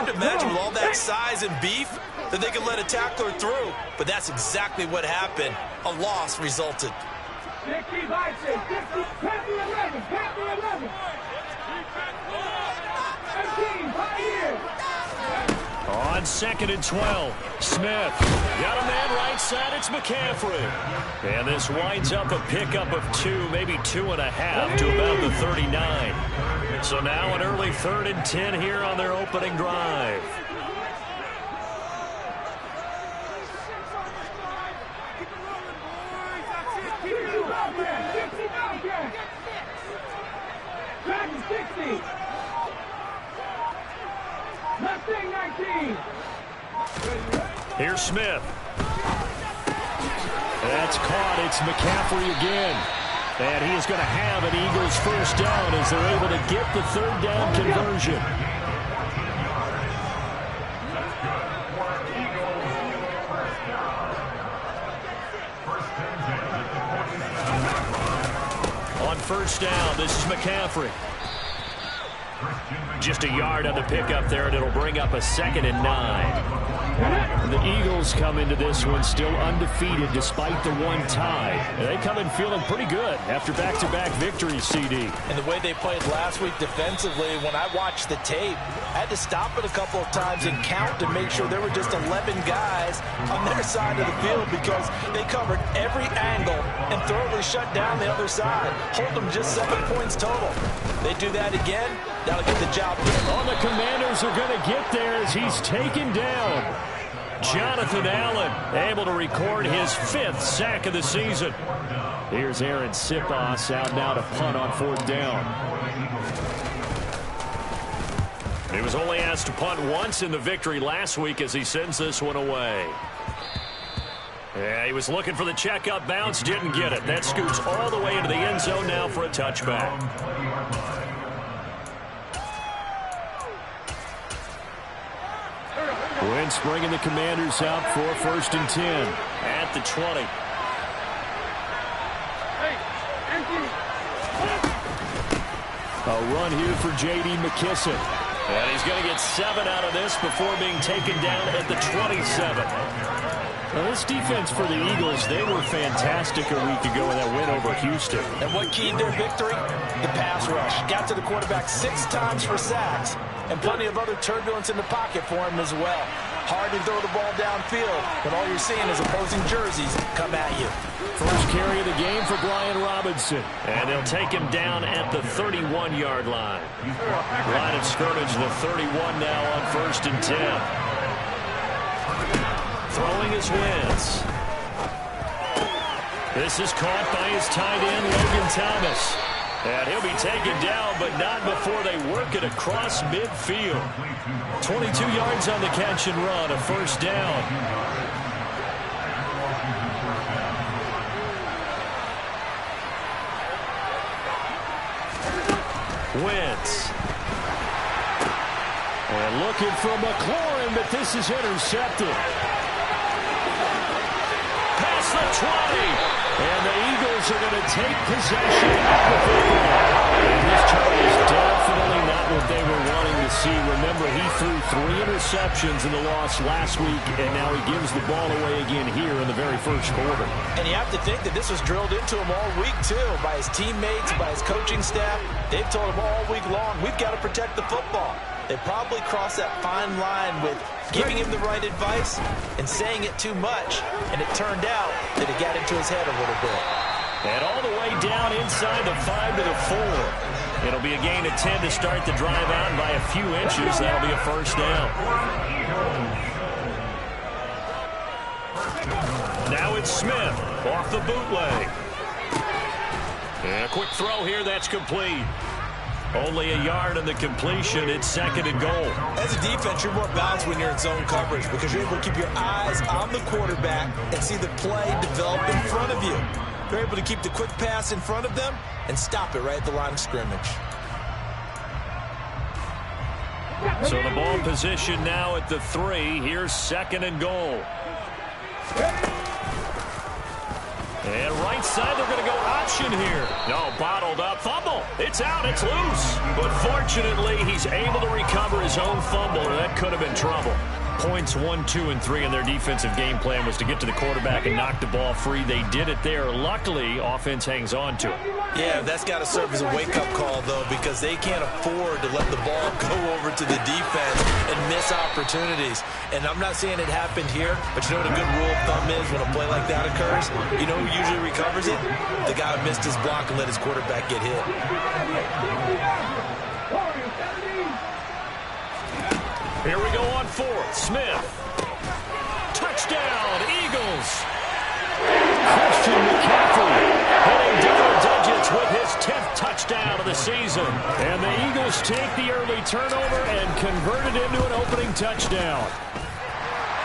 hard to imagine with all that size and beef that they could let a tackler through. But that's exactly what happened. A loss resulted. On 2nd and 12, Smith got a man right side. It's McCaffrey. And this winds up a pickup of 2, maybe 2.5 to about the 39. So now an early 3rd and 10 here on their opening drive. Here's Smith. That's caught. It's McCaffrey again. And he is going to have an Eagles first down as they're able to get the 3rd down conversion. On 1st down, this is McCaffrey. Just a yard on the pickup there, and it'll bring up a 2nd and 9. The Eagles come into this one still undefeated despite the one tie. They come in feeling pretty good after back-to-back victories, CD. And the way they played last week defensively, when I watched the tape, I had to stop it a couple of times and count to make sure there were just 11 guys on their side of the field because they covered every angle and thoroughly shut down the other side. Hold them just 7 points total. They do that again, that'll get the job done. Oh, the Commanders are going to get there as he's taken down. Jonathan Allen able to record his 5th sack of the season. Here's Aaron Sipos out now to punt on 4th down. He was only asked to punt once in the victory last week as he sends this one away. Yeah, he was looking for the checkup bounce, didn't get it. That scoots all the way into the end zone now for a touchback. Wentz bringing the Commanders out for 1st and 10 at the 20. A run here for J.D. McKissic. And he's going to get 7 out of this before being taken down at the 27. Now, this defense for the Eagles, they were fantastic a week ago in that win over Houston. And what keyed their victory? The pass rush. Got to the quarterback 6 times for sacks. And plenty of other turbulence in the pocket for him as well. Hard to throw the ball downfield, but all you're seeing is opposing jerseys come at you. First carry of the game for Brian Robinson. And they'll take him down at the 31-yard line. Line of scrimmage, the 31 now on 1st and 10. Throwing his Wentz. This is caught by his tight end, Logan Thomas. And he'll be taken down, but not before they work it across midfield. 22 yards on the catch and run, a 1st down. Wentz. And looking for McLaurin, but this is intercepted. Past the 20. And the Eagles are going to take possession of the football. And this turn is definitely not what they were wanting to see. Remember, he threw 3 interceptions in the loss last week, and now he gives the ball away again here in the very first quarter. And you have to think that this was drilled into him all week, too, by his teammates, by his coaching staff. They've told him all week long, we've got to protect the football. They probably crossed that fine line with giving him the right advice and saying it too much. And it turned out that it got into his head a little bit. And all the way down inside the 5 to the 4. It'll be a gain of 10 to start the drive out, and by a few inches, that'll be a 1st down. Now it's Smith off the bootleg. And a quick throw here, that's complete. Only a yard on the completion. It's 2nd and goal. As a defense, you're more balanced when you're in zone coverage because you're able to keep your eyes on the quarterback and see the play develop in front of you. You're able to keep the quick pass in front of them and stop it right at the line of scrimmage. So the ball position now at the 3. Here's 2nd and goal. And right side, they're going to go option here. No, bottled up. Fumble. It's out. It's loose. But fortunately, he's able to recover his own fumble, or that could have been trouble. Points 1, 2, and 3 in their defensive game plan was to get to the quarterback and knock the ball free. They did it there. Luckily, offense hangs on to it. Yeah, that's got to serve as a wake-up call, though, because they can't afford to let the ball go over to the defense and miss opportunities. And I'm not saying it happened here, but you know what a good rule of thumb is when a play like that occurs? You know who usually recovers it? The guy who missed his block and let his quarterback get hit. Here we go on fourth. Smith. Touchdown, Eagles. Christian McCaffrey hitting double digits with his 10th touchdown of the season. And the Eagles take the early turnover and convert it into an opening touchdown.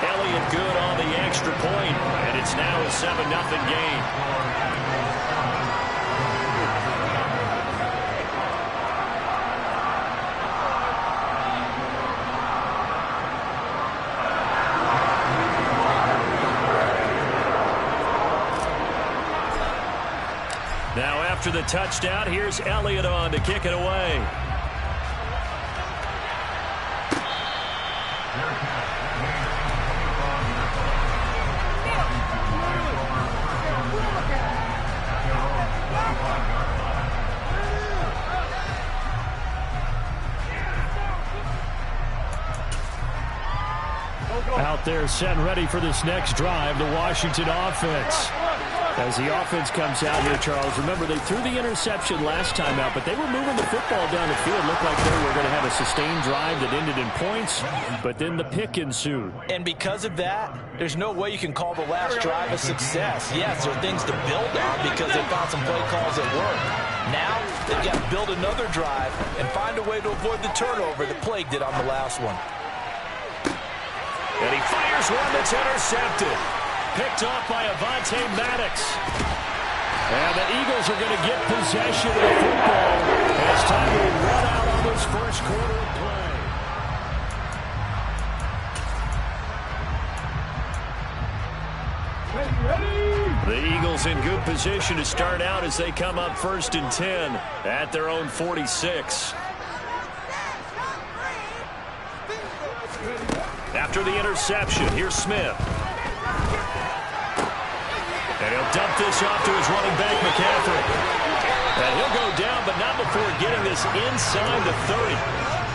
Elliott good on the extra point, and it's now a 7-0 game. Now after the touchdown, here's Elliott on to kick it away. Out there set and ready for this next drive, the Washington offense. As the offense comes out here, Charles, remember they threw the interception last time out, but they were moving the football down the field. Looked like they were going to have a sustained drive that ended in points, but then the pick ensued. And because of that, there's no way you can call the last drive a success. Yes, there are things to build on because they found some play calls that work. Now, they've got to build another drive and find a way to avoid the turnover that plagued it on the last one. And he fires one that's intercepted. Picked off by Avonte Maddox. And the Eagles are going to get possession of the football as time will run out on this first quarter of play. The Eagles in good position to start out as they come up 1st and 10 at their own 46. After the interception, here's Smith. And he'll dump this off to his running back, McCaffrey. And he'll go down, but not before getting this inside the 30.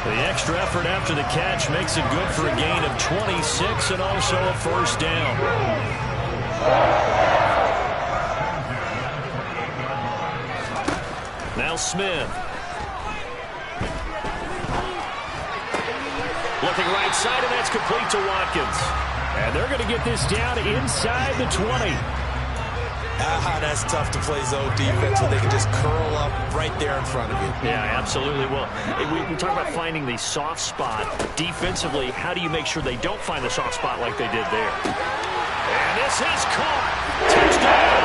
The extra effort after the catch makes it good for a gain of 26 and also a first down. Now Smith. Looking right side, and that's complete to Watkins. And they're going to get this down inside the 20. That's tough to play zone defense when they can just curl up right there in front of you. Yeah, absolutely. Well, we talk about finding the soft spot. Defensively, how do you make sure they don't find the soft spot like they did there? And this is caught. Touchdown.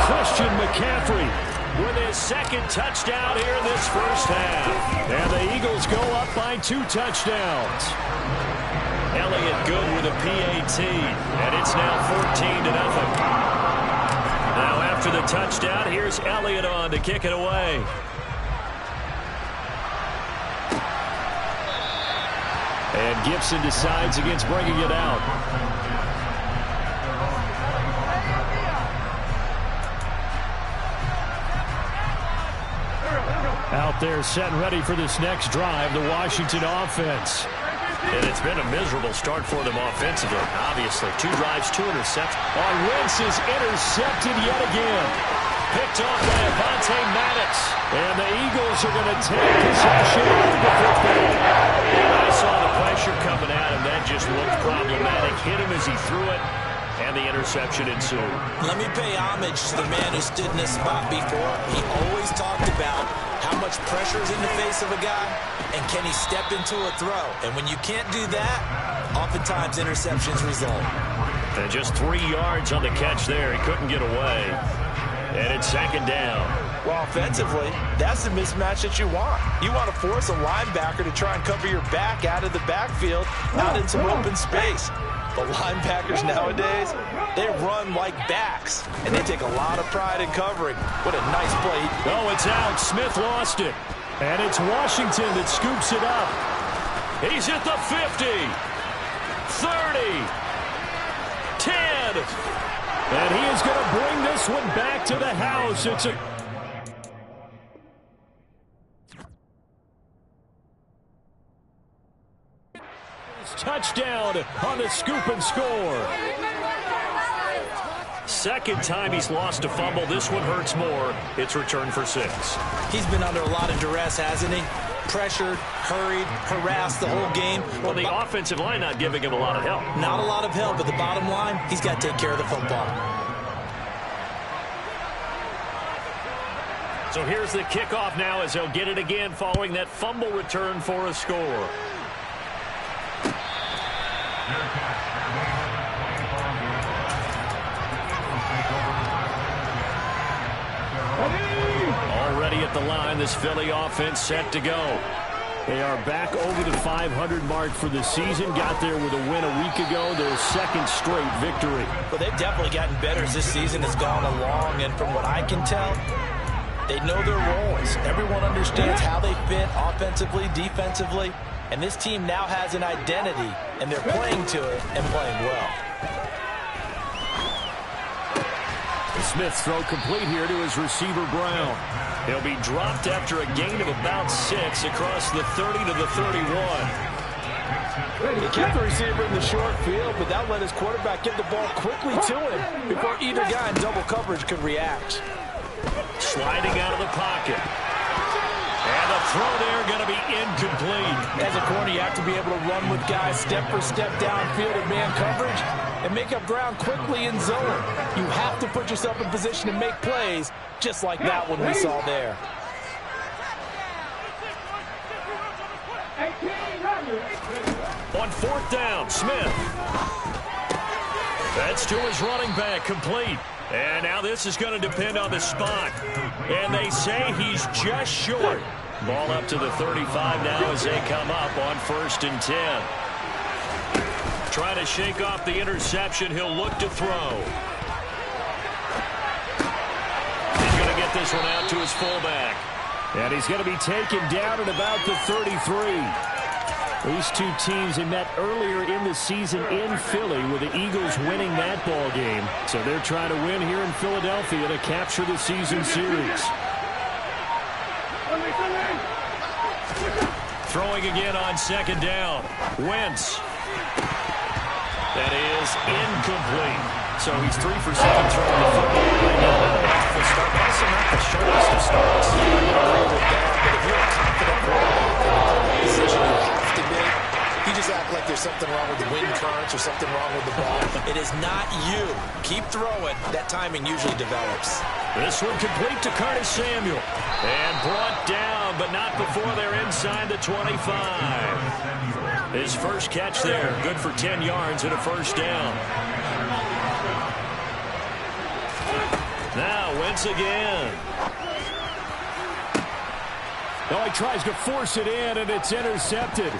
Christian McCaffrey with his second touchdown here in this first half. And the Eagles go up by 2 touchdowns. Elliott good with a PAT, and it's now 14-0. Now after the touchdown, here's Elliott on to kick it away. And Gibson decides against bringing it out. Out there set and ready for this next drive, the Washington offense. And it's been a miserable start for them offensively, obviously. 2 drives, 2 interceptions. Wentz is intercepted yet again. Picked off by Avonte Maddox. And the Eagles are going to take possession of the football. And I saw the pressure coming at him. That just looked problematic. Hit him as he threw it. And the interception ensued. Let me pay homage to the man who stood in this spot before. He always talked about how much pressure is in the face of a guy, and can he step into a throw? And when you can't do that, oftentimes interceptions result. And just 3 yards on the catch there. He couldn't get away. And it's 2nd down. Well, offensively, that's the mismatch that you want. You want to force a linebacker to try and cover your back out of the backfield, out in some open space. The linebackers nowadays, they run like backs, and they take a lot of pride in covering. What a nice play. Oh, it's out. Smith lost it. And it's Washington that scoops it up. He's at the 50, 30, 10. And he is going to bring this one back to the house. It's a touchdown on the scoop and score. Second time he's lost a fumble. This one hurts more. It's returned for 6. He's been under a lot of duress, hasn't he? Pressured, hurried, harassed the whole game. Well, the offensive line not giving him a lot of help. Not a lot of help, but the bottom line, he's got to take care of the football. So here's the kickoff now as he'll get it again following that fumble return for a score. Already at the line, this Philly offense set to go. They are back over the 500 mark for the season. Got there with a win a week ago, their second straight victory. Well, they've definitely gotten better as this season has gone along, and from what I can tell, they know their roles. Everyone understands how they fit offensively, defensively, and this team now has an identity, and they're playing to it and playing well. Smith's throw complete here to his receiver, Brown. He'll be dropped after a gain of about 6 across the 30 to the 31. He kept the receiver in the short field, but that let his quarterback get the ball quickly to him before either guy in double coverage could react. Sliding out of the pocket. And the throw there going to be incomplete. As a corner, you have to be able to run with guys step for step downfield in man coverage and make up ground quickly in zone. You have to put yourself in position to make plays, just like that one we saw there. On 4th down, Smith. That's to his running back, complete. And now this is going to depend on the spot. And they say he's just short. Ball up to the 35 now as they come up on 1st and 10. Trying to shake off the interception. He'll look to throw. He's going to get this one out to his fullback. And he's going to be taken down at about the 33. These two teams had met earlier in the season in Philly with the Eagles winning that ball game. So they're trying to win here in Philadelphia to capture the season series. Throwing again on 2nd down. Wentz. That is incomplete. So he's 3 for 7 throwing the football right now. Also not the shortest of starts. I agree with that, but if you're a confident quarterback, position you have to be, you just act like there's something wrong with the wind currents or something wrong with the ball. It is not you. Keep throwing. That timing usually develops. This one complete to Curtis Samuel. And brought down, but not before they're inside the 25. His first catch there, good for 10 yards and a 1st down. Now Wentz again. Oh, he tries to force it in, and it's intercepted.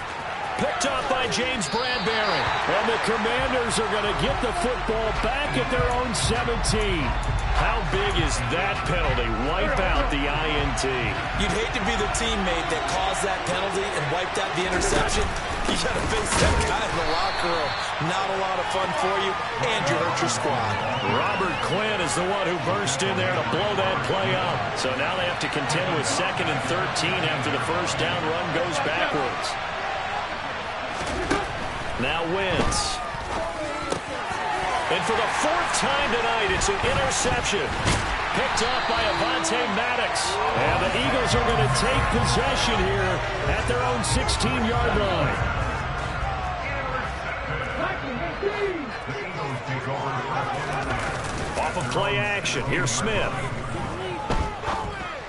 Picked off by James Bradbury. And the Commanders are going to get the football back at their own 17. How big is that penalty? Wipe out the INT. You'd hate to be the teammate that caused that penalty and wiped out the interception. You got to face that guy in the locker room. Not a lot of fun for you, and you hurt your squad. Robert Quinn is the one who burst in there to blow that play up. So now they have to contend with 2nd and 13 after the 1st down run goes backwards. Now Wentz. And for the 4th time tonight, it's an interception. Picked off by Avonte Maddox. And the Eagles are going to take possession here at their own 16-yard line. Off of play action, here's Smith.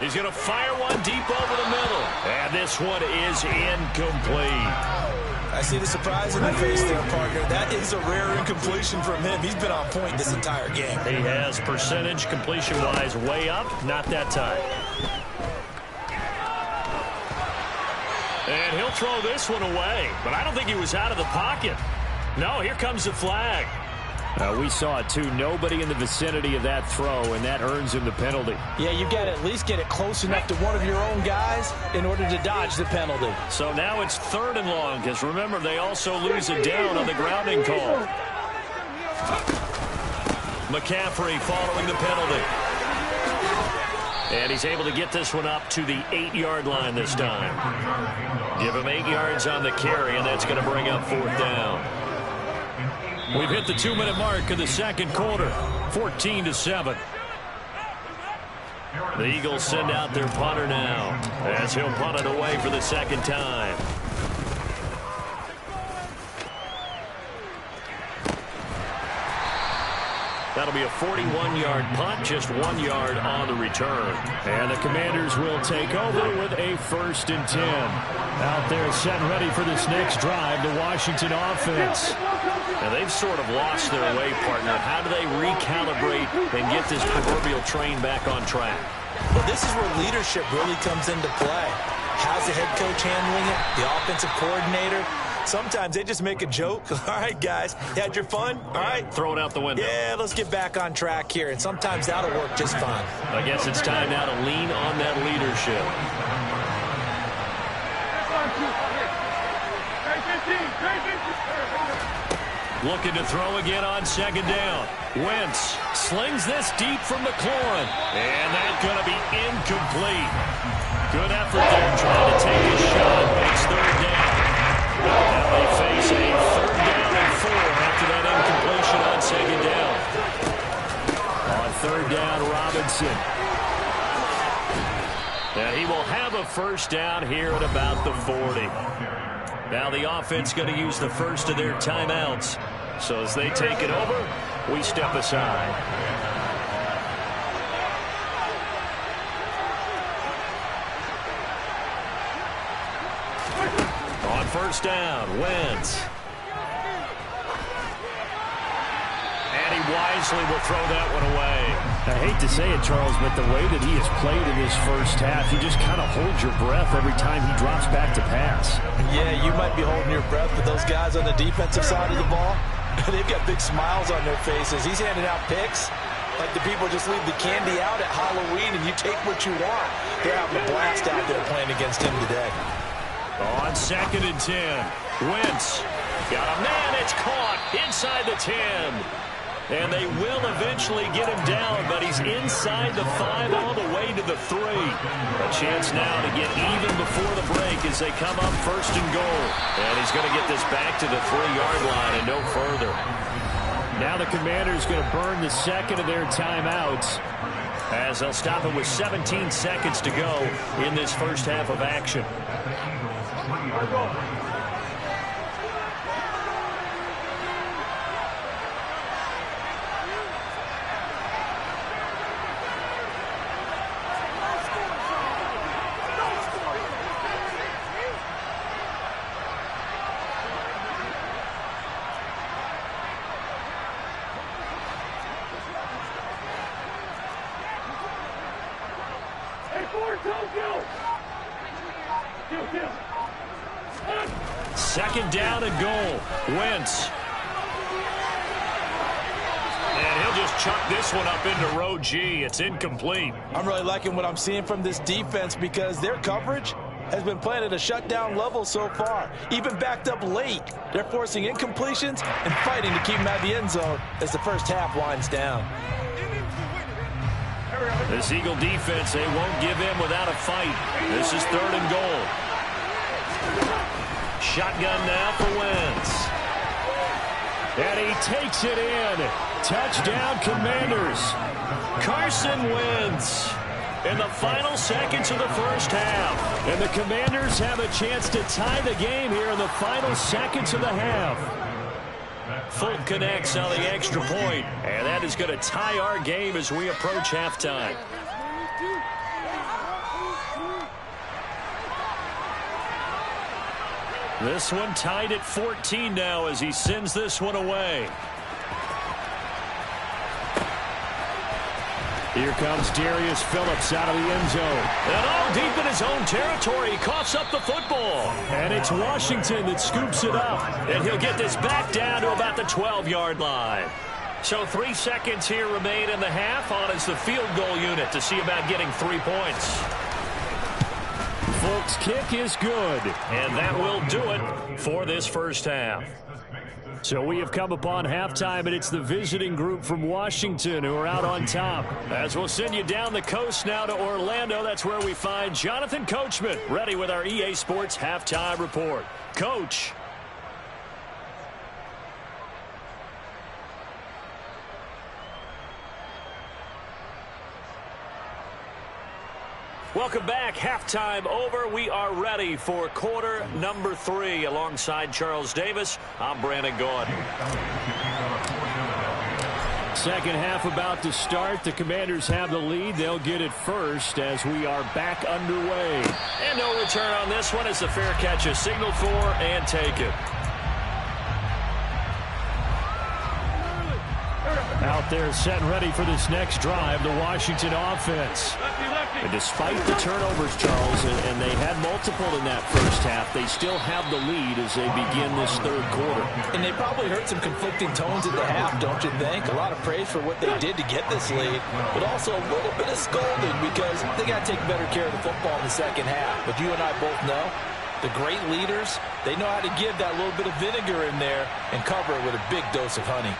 He's going to fire one deep over the middle. And this one is incomplete. I see the surprise in your face there, partner. That is a rare incompletion from him. He's been on point this entire game. He has percentage completion-wise way up. Not that time. And he'll throw this one away. But I don't think he was out of the pocket. No, here comes the flag. We saw it, too. Nobody in the vicinity of that throw, and that earns him the penalty. Yeah, you've got to at least get it close enough to one of your own guys in order to dodge the penalty. So now it's 3rd and long, because remember, they also lose it down on the grounding call. McCaffrey following the penalty. And he's able to get this one up to the 8-yard line this time. Give him 8 yards on the carry, and that's going to bring up 4th down. We've hit the 2-minute mark of the second quarter, 14-7. The Eagles send out their punter now, as he'll punt it away for the second time. That'll be a 41-yard punt, just 1 yard on the return. And the Commanders will take over with a 1st and 10. Out there set and ready for this next drive, the Washington offense. Now they've sort of lost their way, partner. How do they recalibrate and get this proverbial train back on track? Well, this is where leadership really comes into play. How's the head coach handling it? The offensive coordinator? Sometimes they just make a joke. All right, guys, you had your fun? All right. Throw it out the window. Yeah, let's get back on track here. And sometimes that'll work just fine. I guess it's time now to lean on that leadership. Looking to throw again on 2nd down. Wentz slings this deep from McLaurin. And that's going to be incomplete. Good effort there trying to take a shot. Makes 3rd down. Now they face a 3rd down and 4 after that incompletion on 2nd down. On 3rd down, Robinson. And he will have a 1st down here at about the 40. Now the offense going to use the first of their timeouts. So as they take it over, we step aside. On 1st down, Wentz. And he wisely will throw that one away. I hate to say it, Charles, but the way that he has played in this first half, you just kind of hold your breath every time he drops back to pass. Yeah, you might be holding your breath, but those guys on the defensive side of the ball, they've got big smiles on their faces. He's handing out picks like the people just leave the candy out at Halloween and you take what you want. They're having a blast out there playing against him today. On 2nd and 10, Wentz got a man. It's caught inside the 10. And they will eventually get him down, but he's inside the 5 all the way to the 3. A chance now to get even before the break as they come up 1st and goal. And he's going to get this back to the 3-yard line and no further. Now the Commanders going to burn the 2nd of their timeouts, as they'll stop it with 17 seconds to go in this first half of action. Second down and goal. Wentz. And he'll just chuck this one up into row G. It's incomplete. I'm really liking what I'm seeing from this defense because their coverage has been playing at a shutdown level so far. Even backed up late, they're forcing incompletions and fighting to keep them out of the end zone as the first half winds down. This Eagle defense, they won't give in without a fight. This is 3rd and goal. Shotgun now for Wentz. And he takes it in. Touchdown, Commanders. Carson Wentz in the final seconds of the first half. And the Commanders have a chance to tie the game here in the final seconds of the half. Fulton connects on the extra point, and that is going to tie our game as we approach halftime. This one tied at 14 now as he sends this one away. Here comes Darius Phillips out of the end zone. And all deep in his own territory, he coughs up the football. And it's Washington that scoops it up. And he'll get this back down to about the 12-yard line. So 3 seconds here remain in the half. On is the field goal unit to see about getting 3 points. Folk's kick is good. And that will do it for this first half. So we have come upon halftime, and it's the visiting group from Washington who are out on top. As we'll send you down the coast now to Orlando, that's where we find Jonathan Coachman, ready with our EA Sports Halftime Report. Coach. Welcome back. Halftime over. We are ready for quarter number 3. Alongside Charles Davis, I'm Brandon Gaudin. Second half about to start. The Commanders have the lead. They'll get it first as we are back underway. And no return on this one as the fair catch is signaled for and taken. Out there set and ready for this next drive, the Washington offense. And despite the turnovers, Charles, and they had multiple in that first half, they still have the lead as they begin this third quarter. And they probably heard some conflicting tones at the half, don't you think? A lot of praise for what they did to get this lead, but also a little bit of scolding because they got to take better care of the football in the second half. But you and I both know the great leaders, they know how to give that little bit of vinegar in there and cover it with a big dose of honey.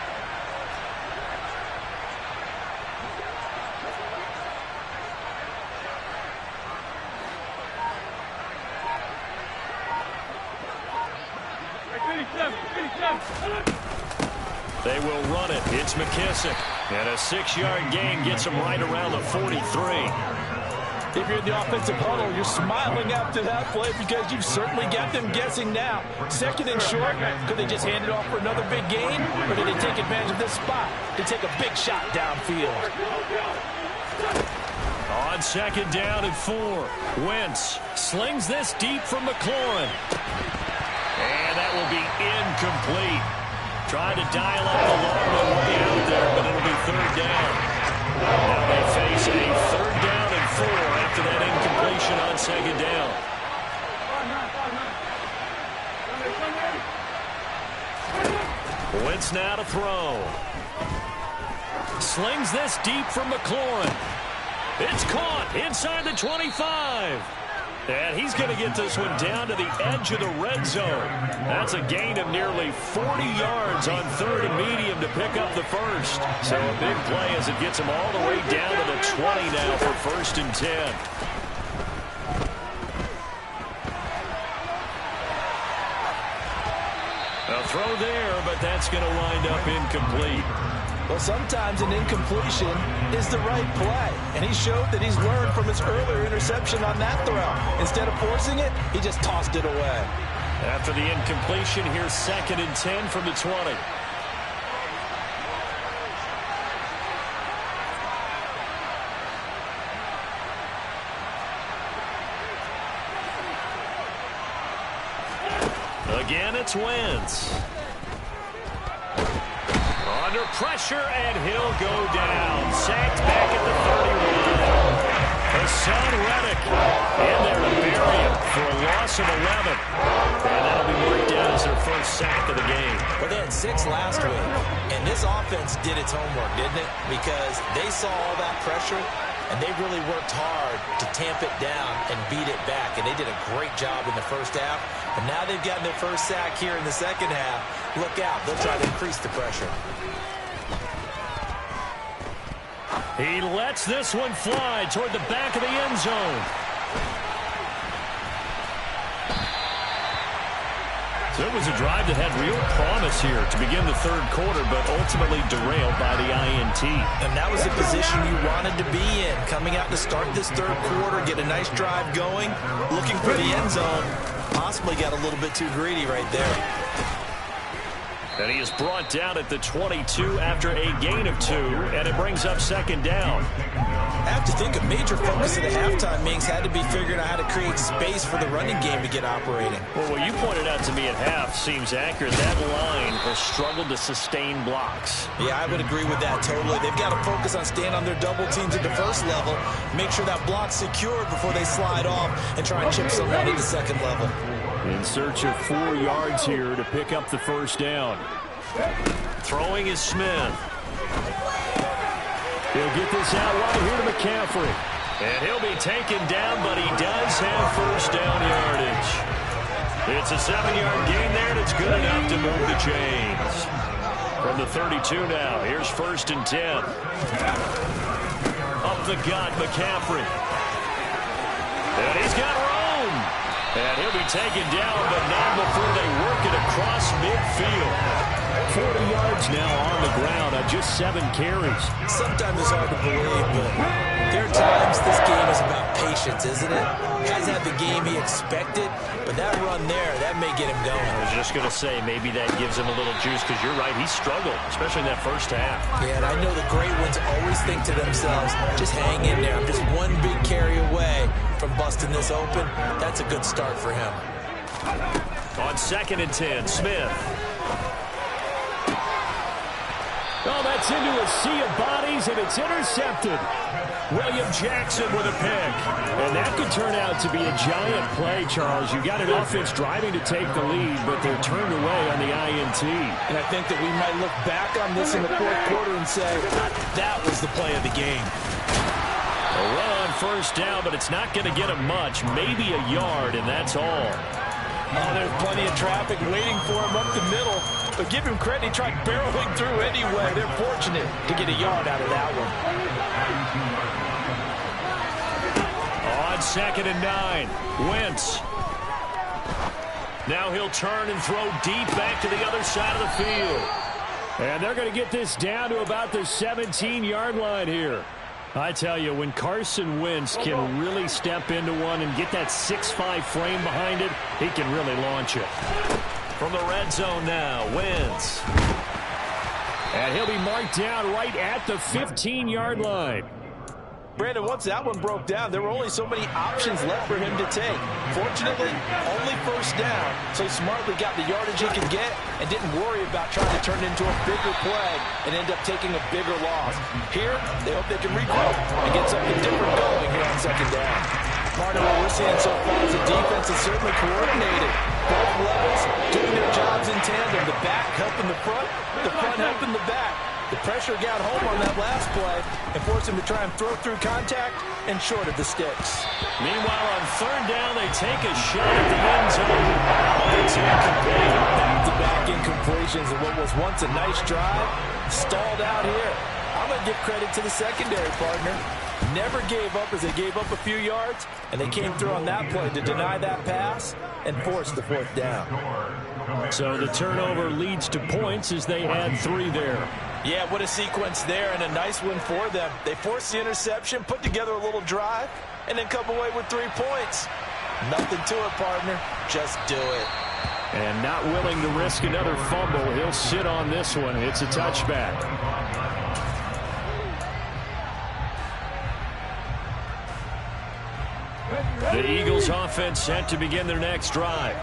They will run it. It's McKissick. And a 6-yard gain gets him right around the 43. If you're in the offensive huddle, you're smiling after that play because you've certainly got them guessing now. Second and short, could they just hand it off for another big gain? Or did they take advantage of this spot to take a big shot downfield? On second down and 4, Wentz slings this deep from McLaurin. And that will be incomplete. Trying to dial up the long one way out there, but it'll be third down. Now they face a third down and 4 after that incompletion on second down. Wentz now to throw. Slings this deep from McLaurin. It's caught inside the 25. And he's going to get this one down to the edge of the red zone. That's a gain of nearly 40 yards on third and medium to pick up the first. So a big play as it gets him all the way down to the 20 now for first and 10. A throw there, but that's going to wind up incomplete. Well, sometimes an incompletion is the right play. And he showed that he's learned from his earlier interception on that throw. Instead of forcing it, he just tossed it away. After the incompletion, here's second and 10 from the 20. Again, it's Wentz. Under pressure, and he'll go down. Sacked back at the 31. Hassan Reddick in there to bury him for a loss of 11. And that'll be marked down as their first sack of the game. Well, they had 6 last week, and this offense did its homework, didn't it? Because they saw all that pressure, and they really worked hard to tamp it down and beat it back. And they did a great job in the first half. And now they've gotten their first sack here in the second half. Look out. They'll try to increase the pressure. He lets this one fly toward the back of the end zone. So it was a drive that had real promise here to begin the third quarter, but ultimately derailed by the INT. And that was the position you wanted to be in. Coming out to start this third quarter, get a nice drive going, looking for the end zone. Possibly got a little bit too greedy right there. And he is brought down at the 22 after a gain of 2, and it brings up second down. I have to think a major focus of the halftime meetings had to be figuring out how to create space for the running game to get operating. Well, what you pointed out to me at half seems accurate. That line has struggled to sustain blocks. Yeah, I would agree with that totally. They've got to focus on staying on their double teams at the first level, make sure that block's secured before they slide off and try and chip someone at the second level. In search of 4 yards here to pick up the first down. Throwing is Smith. He'll get this out right here to McCaffrey. And he'll be taken down, but he does have first down yardage. It's a 7-yard gain there, and it's good enough to move the chains. From the 32 now, here's 1st and 10. Up the gut, McCaffrey. And he's got room. And he'll be taken down, but not before they work it across midfield. 40 yards now on the ground on just 7 carries. Sometimes it's hard to believe, but there are times this game is about patience, isn't it? He hasn't had the game he expected, but that run there, that may get him going. I was just going to say, maybe that gives him a little juice, because you're right, he struggled, especially in that first half. Yeah, and I know the great ones always think to themselves, just hang in there. I'm just one big carry away from busting this open. That's a good start for him. On 2nd and 10, Smith. Oh, that's into a sea of bodies, and it's intercepted. William Jackson with a pick. And that could turn out to be a giant play, Charles. You got an offense driving to take the lead, but they're turned away on the INT. And I think that we might look back on this in the 4th quarter and say, that was the play of the game. A run on first down, but it's not going to get him much. Maybe a yard, and that's all. Oh, there's plenty of traffic waiting for him up the middle. But give him credit, he tried barreling through anyway. They're fortunate to get a yard out of that one. On 2nd and 9, Wentz. Now he'll turn and throw deep back to the other side of the field. And they're going to get this down to about the 17-yard line here. I tell you, when Carson Wentz can really step into one and get that 6'5" frame behind it, he can really launch it. From the red zone now, Wentz. And he'll be marked down right at the 15-yard line. Brandon, once that one broke down, there were only so many options left for him to take. Fortunately, only first down, so he smartly got the yardage he could get and didn't worry about trying to turn it into a bigger play and end up taking a bigger loss. Here, they hope they can regroup and get something different going here on 2nd down. Part of what we're seeing so far is the defense is certainly coordinated. Both levels doing their jobs in tandem. The back helping the front helping the back. The pressure got home on that last play and forced him to try and throw through contact and short of the sticks. Meanwhile, on 3rd down, they take a shot at the end zone. It's incomplete. Back-to-back incompletions of what was once a nice drive. Stalled out here. I'm going to give credit to the secondary partner. Never gave up as they gave up a few yards, and they came through on that play to deny that pass and force the 4th down. So the turnover leads to points as they add 3 there. Yeah, what a sequence there, and a nice one for them. They forced the interception, put together a little drive, and then come away with 3 points. Nothing to it, partner. Just do it. And not willing to risk another fumble. He'll sit on this one. It's a touchback. The Eagles offense set to begin their next drive.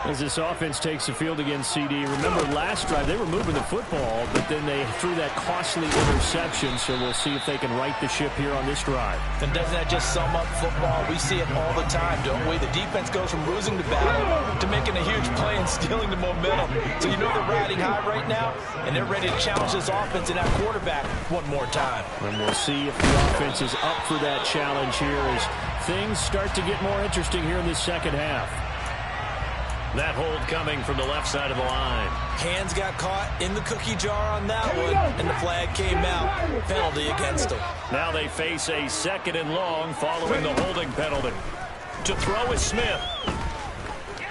As this offense takes the field against CD. Remember, last drive, they were moving the football, but then they threw that costly interception, so we'll see if they can right the ship here on this drive. And doesn't that just sum up football? We see it all the time, don't we? The defense goes from losing the battle to making a huge play and stealing the momentum. So you know they're riding high right now, and they're ready to challenge this offense and that quarterback one more time. And we'll see if the offense is up for that challenge here as things start to get more interesting here in the second half. That hold coming from the left side of the line. Hands got caught in the cookie jar on that one, and the flag came out. Penalty against them. Now they face a 2nd and long following the holding penalty. To throw is Smith.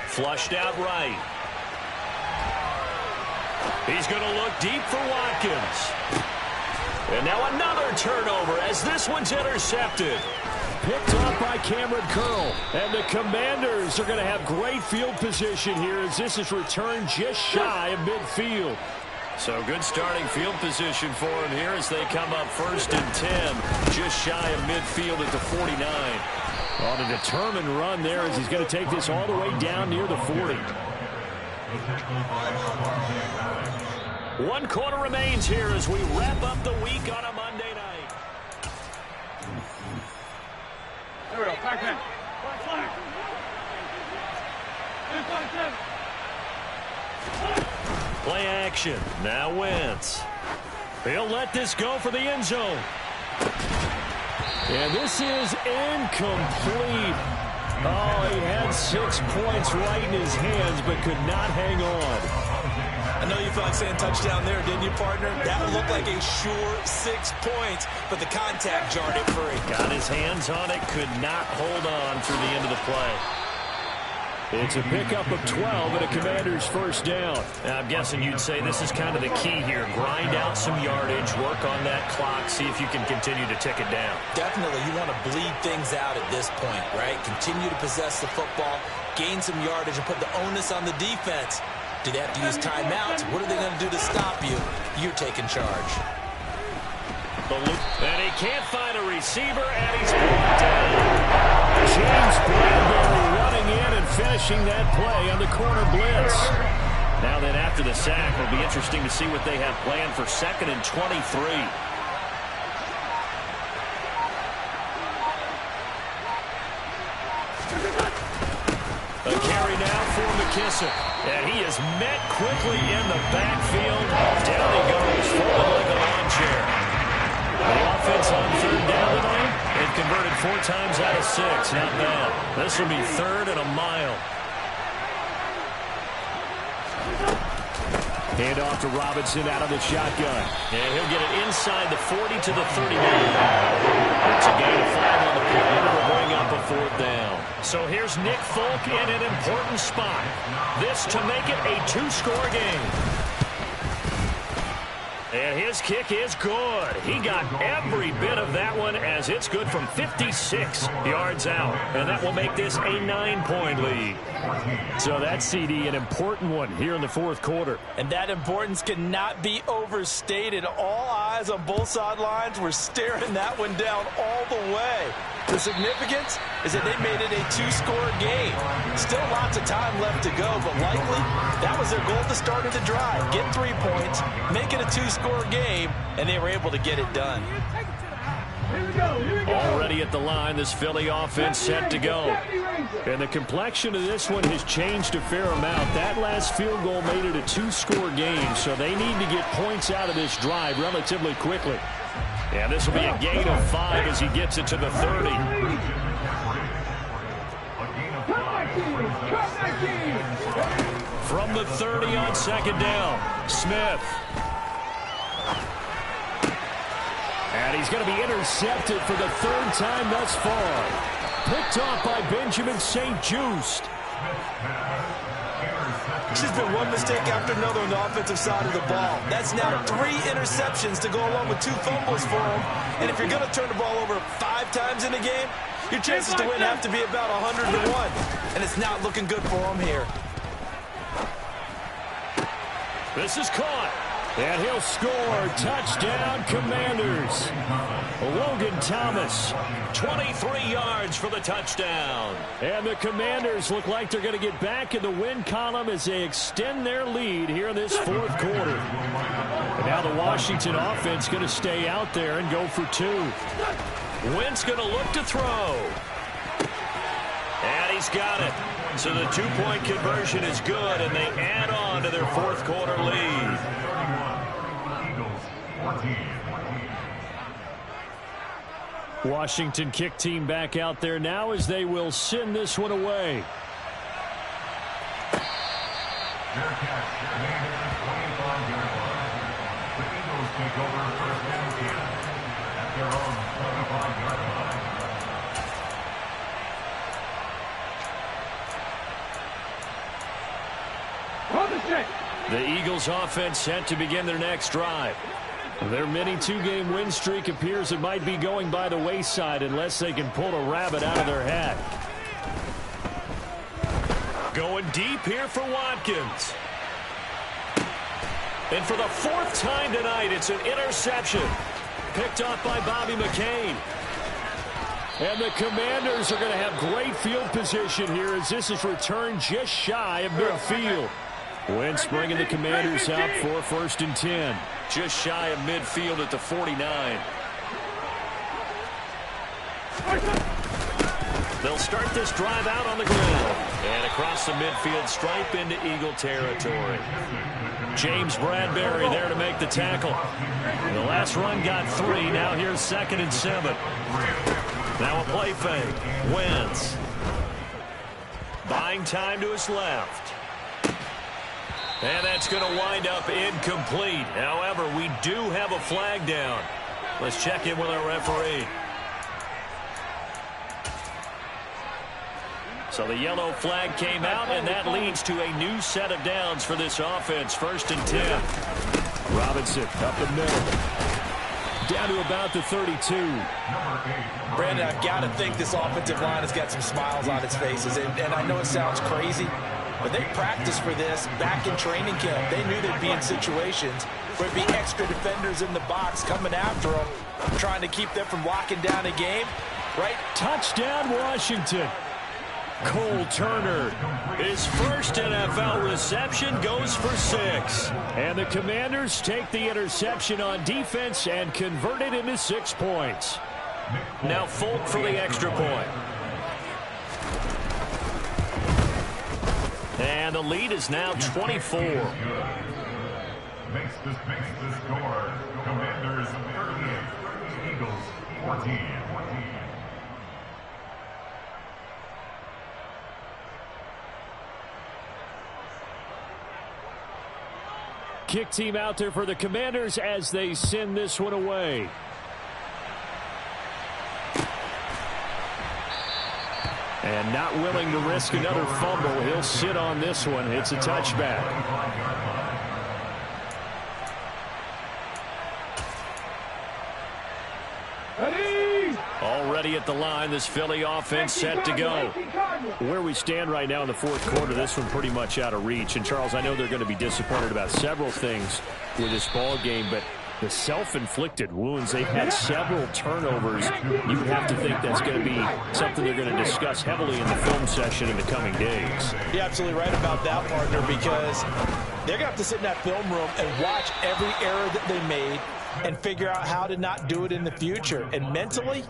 Flushed out right. He's going to look deep for Watkins. And now another turnover as this one's intercepted. Picked up by Cameron Curl. And the Commanders are going to have great field position here as this is returned just shy of midfield. So good starting field position for him here as they come up 1st and 10, just shy of midfield at the 49. On a determined run there as he's going to take this all the way down near the 40. One quarter remains here as we wrap up the week on a Monday night. There we go. Back in. Play action. Now Wentz. He'll let this go for the end zone. And this is incomplete. Oh, he had 6 points right in his hands, but could not hang on. I know you felt like saying touchdown there, didn't you, partner? That looked like a sure 6 points, but the contact jarred it free. Got his hands on it, could not hold on through the end of the play. It's a pickup of 12 and a Commander's first down. Now, I'm guessing you'd say this is kind of the key here. Grind out some yardage, work on that clock, see if you can continue to tick it down. Definitely, you want to bleed things out at this point, right? Continue to possess the football, gain some yardage, and put the onus on the defense. Do they have to use timeouts? What are they going to do to stop you? You're taking charge. And he can't find a receiver, and he's brought down. James Bradbury running in and finishing that play on the corner blitz. Now then, after the sack, it'll be interesting to see what they have planned for 2nd and 23. A carry now for McKissick. And he is met quickly in the backfield. Down he goes, folded like a lawn chair. The offense on 3rd down tonight. They've converted 4 times out of 6. Not bad. This will be 3rd and a mile. Hand off to Robinson out of the shotgun. And he'll get it inside the 40 to the 39. It's a gain of 5 on the play. It'll bring up a 4th down. So here's Nick Folk in an important spot. This to make it a 2-score game. And his kick is good. He got every bit of that one as it's good from 56 yards out. And that will make this a 9-point lead. So that's, CD, an important one here in the 4th quarter. And that importance cannot be overstated. All eyes on both sidelines were staring that one down all the way. The significance is that they made it a 2-score game. Still lots of time left to go, but likely that was their goal at the start of the drive. Get 3 points, make it a 2-score game, and they were able to get it done. Already at the line, this Philly offense set to go. And the complexion of this one has changed a fair amount. That last field goal made it a 2-score game, so they need to get points out of this drive relatively quickly. And this will be a gain of 5 as he gets it to the 30. From the 30 on 2nd down, Smith. And he's going to be intercepted for the 3rd time thus far. Picked off by Benjamin St-Juste. It's just been one mistake after another on the offensive side of the ball. That's now 3 interceptions to go along with 2 fumbles for him. And if you're going to turn the ball over 5 times in a game, your chances to win have to be about 100 to 1. And it's not looking good for him here. This is caught. And he'll score. Touchdown, Commanders. Logan Thomas, 23 yards for the touchdown. And the Commanders look like they're going to get back in the win column as they extend their lead here in this 4th quarter. And now the Washington offense going to stay out there and go for 2. Wentz going to look to throw. And he's got it. So the 2-point conversion is good, and they add on to their 4th quarter lead. Washington kick team back out there now as they will send this one away. The Eagles offense set to begin their next drive. Their mini 2-game win streak appears it might be going by the wayside unless they can pull a rabbit out of their hat. Going deep here for Watkins. And for the 4th time tonight, it's an interception. Picked off by Bobby McCain. And the Commanders are going to have great field position here as this is returned just shy of midfield. Wentz bringing the Commanders up for 1st and 10. Just shy of midfield at the 49. They'll start this drive out on the ground. And across the midfield stripe into Eagle territory. James Bradbury there to make the tackle. The last run got 3. Now here's 2nd and 7. Now a play fake. Wentz. Buying time to his left. And that's going to wind up incomplete. However, we do have a flag down. Let's check in with our referee. So the yellow flag came out, and that leads to a new set of downs for this offense. 1st and 10. Robinson up the middle. Down to about the 32. Brandon, I've got to think this offensive line has got some smiles on its faces. And I know it sounds crazy, but they practiced for this back in training camp. They knew they'd be in situations where there'd be extra defenders in the box coming after them, trying to keep them from locking down a game. Right? Touchdown, Washington. Cole Turner, his first NFL reception, goes for 6. And the Commanders take the interception on defense and convert it into 6 points. Now Folk for the extra point. And the lead is now 24. Makes the score. Commanders 38, Eagles 14. Kick team out there for the Commanders as they send this one away. And not willing to risk another fumble. He'll sit on this one. It's a touchback. Already at the line, this Philly offense set to go. Where we stand right now in the 4th quarter, this one pretty much out of reach. And, Charles, I know they're going to be disappointed about several things with this ball game, but the self-inflicted wounds, they've had several turnovers. You would have to think that's going to be something they're going to discuss heavily in the film session in the coming days. You're absolutely right about that, partner, because they're going to have to sit in that film room and watch every error that they made and figure out how to not do it in the future. And mentally,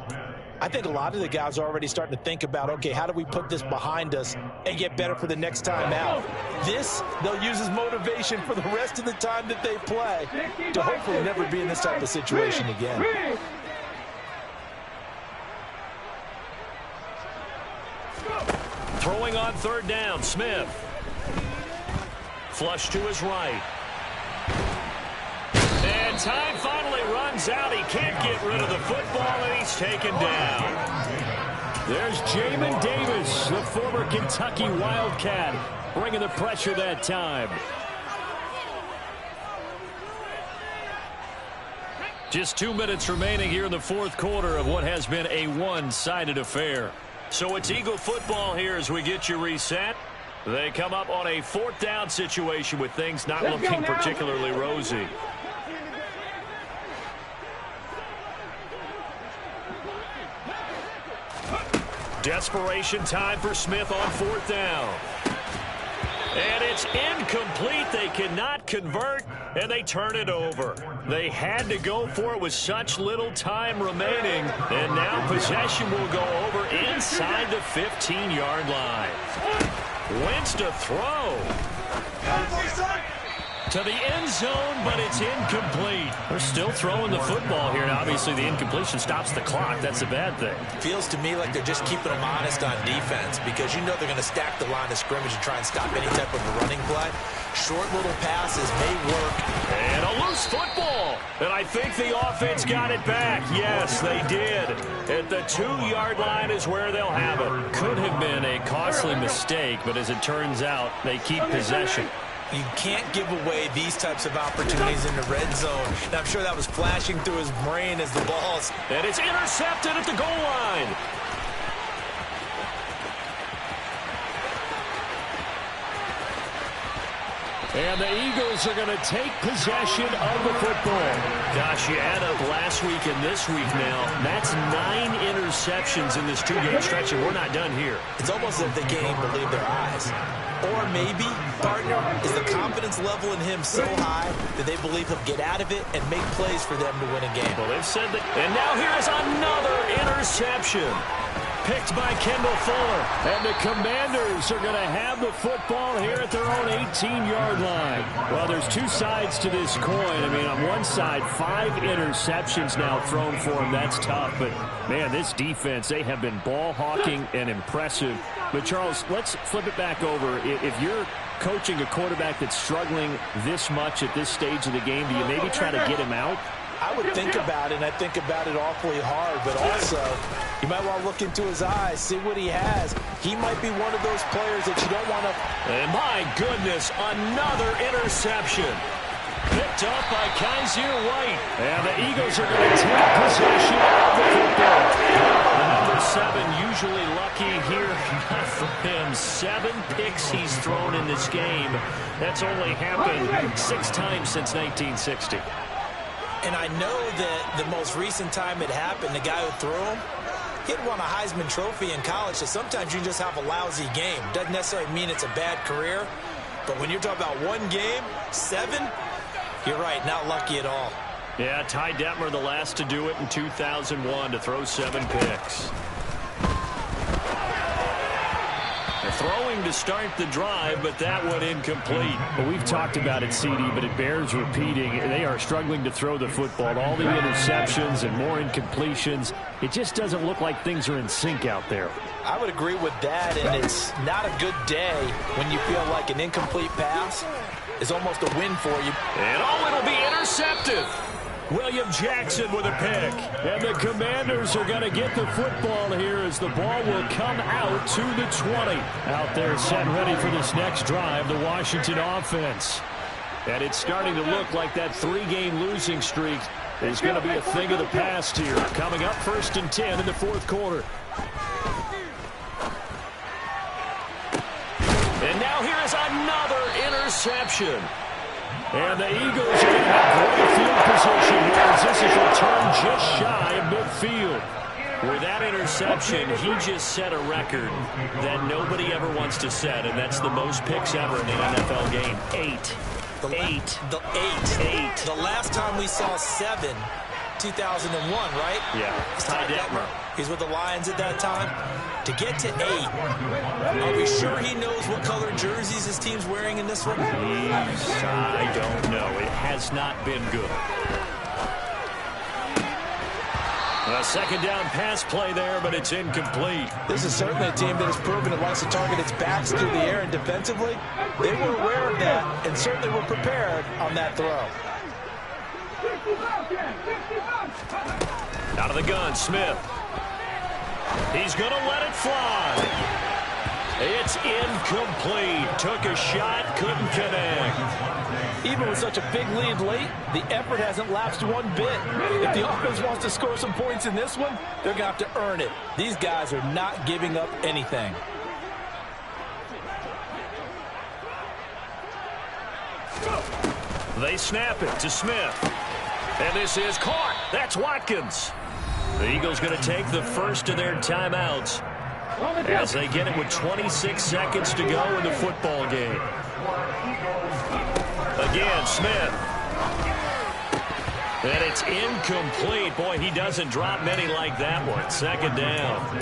I think a lot of the guys are already starting to think about, okay, how do we put this behind us and get better for the next time out? This, they'll use as motivation for the rest of the time that they play to hopefully never be in this type of situation again. Throwing on 3rd down, Smith. Flush to his right. And time finally runs out. He can't get rid of the football, and he's taken down. There's Jamin Davis, the former Kentucky Wildcat, bringing the pressure that time. Just 2 minutes remaining here in the 4th quarter of what has been a one-sided affair. So it's Eagle football here as we get you reset. They come up on a 4th down situation with things not looking particularly rosy. Desperation time for Smith on 4th down. And it's incomplete. They cannot convert, and they turn it over. They had to go for it with such little time remaining, and now possession will go over inside the 15-yard line. Wentz to throw. To the end zone, but it's incomplete. They're still throwing the football here. Now, obviously, the incompletion stops the clock. That's a bad thing. Feels to me like they're just keeping them honest on defense because you know they're going to stack the line of scrimmage and try and stop any type of a running play. Short little passes may work. And a loose football. And I think the offense got it back. Yes, they did. At the 2-yard line is where they'll have it. Could have been a costly mistake, but as it turns out, they keep possession. You can't give away these types of opportunities in the red zone. And I'm sure that was flashing through his brain as the ball's. And it's intercepted at the goal line. And the Eagles are going to take possession of the football. Gosh, you add up last week and this week now. That's 9 interceptions in this 2-game stretch, and we're not done here. It's almost as if they can't even believe their eyes. Or maybe, partner, is the confidence confidence level in him so high that they believe he'll get out of it and make plays for them to win a game. Well, they've said that. And now here's another interception. Picked by Kendall Fuller. And the Commanders are going to have the football here at their own 18-yard line. Well, there's two sides to this coin. I mean, on one side, 5 interceptions now thrown for him. That's tough. But, man, this defense, they have been ball hawking and impressive. But, Charles, let's flip it back over. If you're coaching a quarterback that's struggling this much at this stage of the game, do you maybe try to get him out? I would think about it, and I think about it awfully hard, but also you might want to look into his eyes, see what he has. He might be one of those players that you don't want to... And my goodness, another interception. Picked up by Kaiser White. And the Eagles are going to take possession of the football. The number 7 usually lucky here. Not for him. 7 picks he's thrown in this game. That's only happened 6 times since 1960. And I know that the most recent time it happened, the guy who threw him, he had won a Heisman Trophy in college, so sometimes you just have a lousy game. Doesn't necessarily mean it's a bad career, but when you're talking about one game, 7, you're right, not lucky at all. Yeah, Ty Detmer, the last to do it in 2001, to throw 7 picks. Throwing to start the drive, but that went incomplete. Well, we've talked about it, CD, but it bears repeating. They are struggling to throw the football. All the interceptions and more incompletions. It just doesn't look like things are in sync out there. I would agree with that, and it's not a good day when you feel like an incomplete pass is almost a win for you. And it'll be intercepted. William Jackson with a pick. And the Commanders are going to get the football here as the ball will come out to the 20. Out there set ready for this next drive, the Washington offense. And it's starting to look like that 3-game losing streak is going to be a thing of the past here. Coming up 1st and 10 in the 4th quarter. And now here is another interception. And the Eagles are going to have great field position here as this is returned just shy of midfield. With that interception, he just set a record that nobody ever wants to set, and that's the most picks ever in an NFL game. 8. The last time we saw 7, 2001, right? Yeah. Ty Detmer. He's with the Lions at that time. To get to 8, are we sure he knows what color jerseys his team's wearing in this one? I don't know. It has not been good. A 2nd down pass play there, but it's incomplete. This is certainly a team that has proven it likes to target its backs through the air, and defensively, they were aware of that and certainly were prepared on that throw. Out of the gun, Smith. He's going to let it fly. It's incomplete. Took a shot, couldn't connect. Even with such a big lead late, the effort hasn't lapsed one bit. If the offense wants to score some points in this one, they're going to have to earn it. These guys are not giving up anything. They snap it to Smith. And this is caught. That's Watkins. The Eagles going to take the first of their timeouts as they get it with 26 seconds to go in the football game. Again, Smith. And it's incomplete. Boy, he doesn't drop many like that one. 2nd down.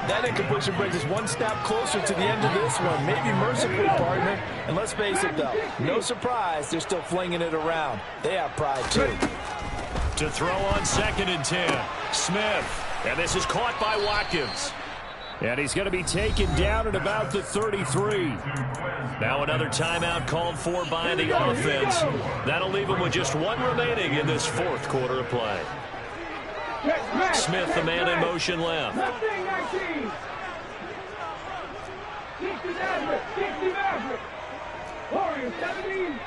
That incompletion brings us one step closer to the end of this one. Maybe mercifully, partner. And let's face it, though, no surprise, they're still flinging it around. They have pride, too. To throw on 2nd and 10. Smith. And this is caught by Watkins. And he's going to be taken down at about the 33. Now another timeout called for by the offense. That'll leave him with just 1 remaining in this 4th quarter of play. Smith, the man in motion left. Warriors 17,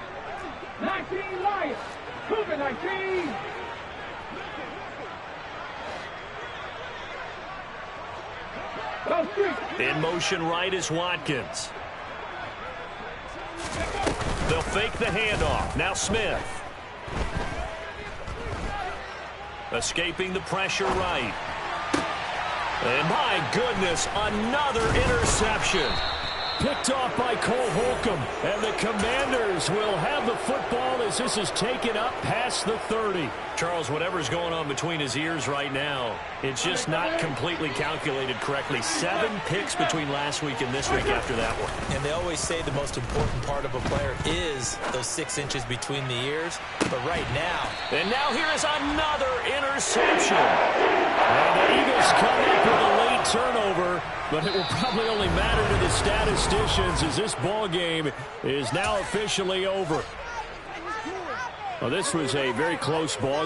19 Lions, Cougar 19. In motion right is Watkins. They'll fake the handoff. Now Smith. Escaping the pressure right. And my goodness, another interception. Picked off by Cole Holcomb. And the Commanders will have the football as this is taken up past the 30. Charles, whatever's going on between his ears right now, it's just not completely calculated correctly. 7 picks between last week and this week after that one. And they always say the most important part of a player is those 6 inches between the ears. But right now. And now here is another interception. And the Eagles come up with a late turnover, but it will probably only matter to the statisticians as this ball game is now officially over. Well, this was a very close ball game.